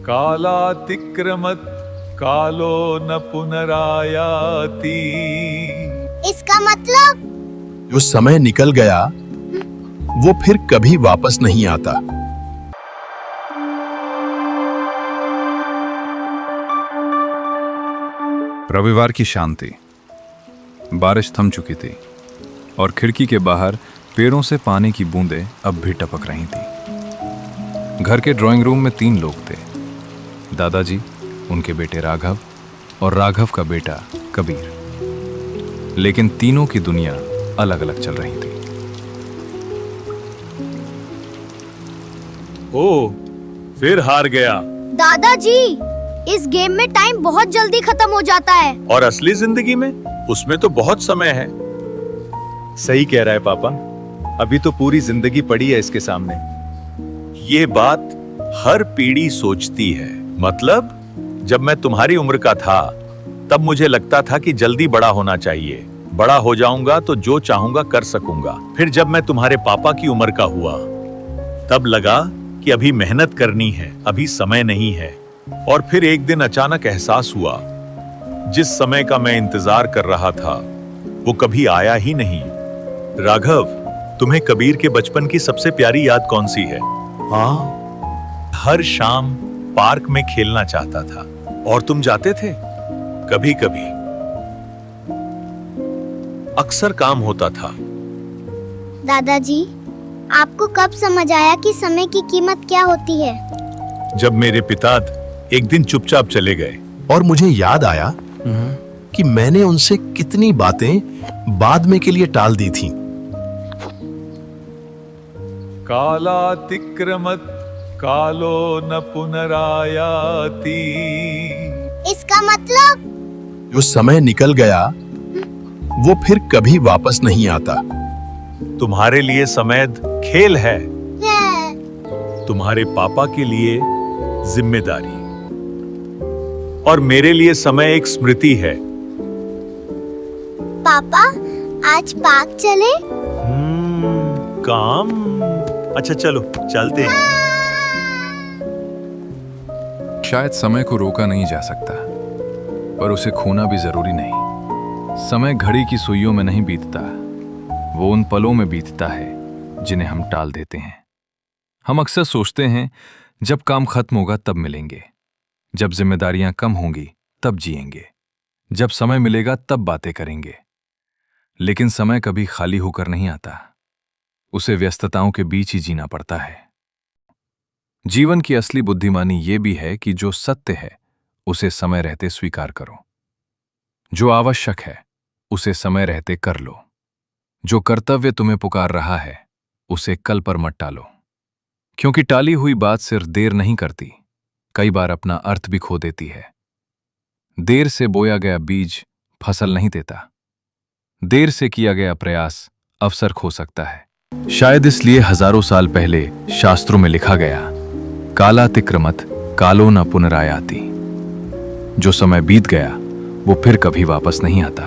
कालातिक्रमत कालो न पुनरायाति। इसका मतलब? जो समय निकल गया वो फिर कभी वापस नहीं आता। रविवार की शांति। बारिश थम चुकी थी और खिड़की के बाहर पेड़ों से पानी की बूंदें अब भी टपक रही थी। घर के ड्राइंग रूम में 3 लोग थे, दादाजी, उनके बेटे राघव और राघव का बेटा कबीर। लेकिन तीनों की दुनिया अलग अलग चल रही थी। ओ, फिर हार गया। दादाजी, इस गेम में टाइम बहुत जल्दी खत्म हो जाता है। और असली जिंदगी में उसमें तो बहुत समय है। सही कह रहा है पापा, अभी तो पूरी जिंदगी पड़ी है इसके सामने। ये बात हर पीढ़ी सोचती है। मतलब जब मैं तुम्हारी उम्र का था तब मुझे लगता था कि जल्दी बड़ा होना चाहिए, बड़ा हो जाऊंगा तो जो चाहूंगा कर सकूंगा। फिर जब मैं तुम्हारे पापा की उम्र का हुआ तब लगा कि अभी मेहनत करनी है, अभी समय नहीं है। और फिर एक दिन अचानक एहसास हुआ, जिस समय का मैं इंतजार कर रहा था वो कभी आया ही नहीं। राघव, तुम्हें कबीर के बचपन की सबसे प्यारी याद कौन सी है? हाँ, हर शाम पार्क में खेलना चाहता था। और तुम जाते थे? कभी कभी। अक्सर काम होता था। दादाजी, आपको कब समझ आया कि समय की कीमत क्या होती है? जब मेरे पिता एक दिन चुपचाप चले गए। और मुझे याद आया कि मैंने उनसे कितनी बातें बाद में के लिए टाल दी थी। कालातिक्रमत कालो न पुनरायाति। इसका मतलब? जो समय निकल गया वो फिर कभी वापस नहीं आता। तुम्हारे लिए समय खेल है, तुम्हारे पापा के लिए जिम्मेदारी, और मेरे लिए समय एक स्मृति है। पापा, आज पार्क चले? काम? अच्छा चलो चलते हैं। शायद समय को रोका नहीं जा सकता, पर उसे खोना भी जरूरी नहीं। समय घड़ी की सुइयों में नहीं बीतता, वो उन पलों में बीतता है जिन्हें हम टाल देते हैं। हम अक्सर सोचते हैं जब काम खत्म होगा तब मिलेंगे, जब जिम्मेदारियां कम होंगी तब जिएंगे, जब समय मिलेगा तब बातें करेंगे। लेकिन समय कभी खाली होकर नहीं आता, उसे व्यस्तताओं के बीच ही जीना पड़ता है। जीवन की असली बुद्धिमानी ये भी है कि जो सत्य है उसे समय रहते स्वीकार करो, जो आवश्यक है उसे समय रहते कर लो, जो कर्तव्य तुम्हें पुकार रहा है उसे कल पर मत टालो। क्योंकि टाली हुई बात सिर्फ देर नहीं करती, कई बार अपना अर्थ भी खो देती है। देर से बोया गया बीज फसल नहीं देता, देर से किया गया प्रयास अवसर खो सकता है। शायद इसलिए हजारों साल पहले शास्त्रों में लिखा गया, कालातिक्रमत कालो न पुनरायाति। जो समय बीत गया वो फिर कभी वापस नहीं आता।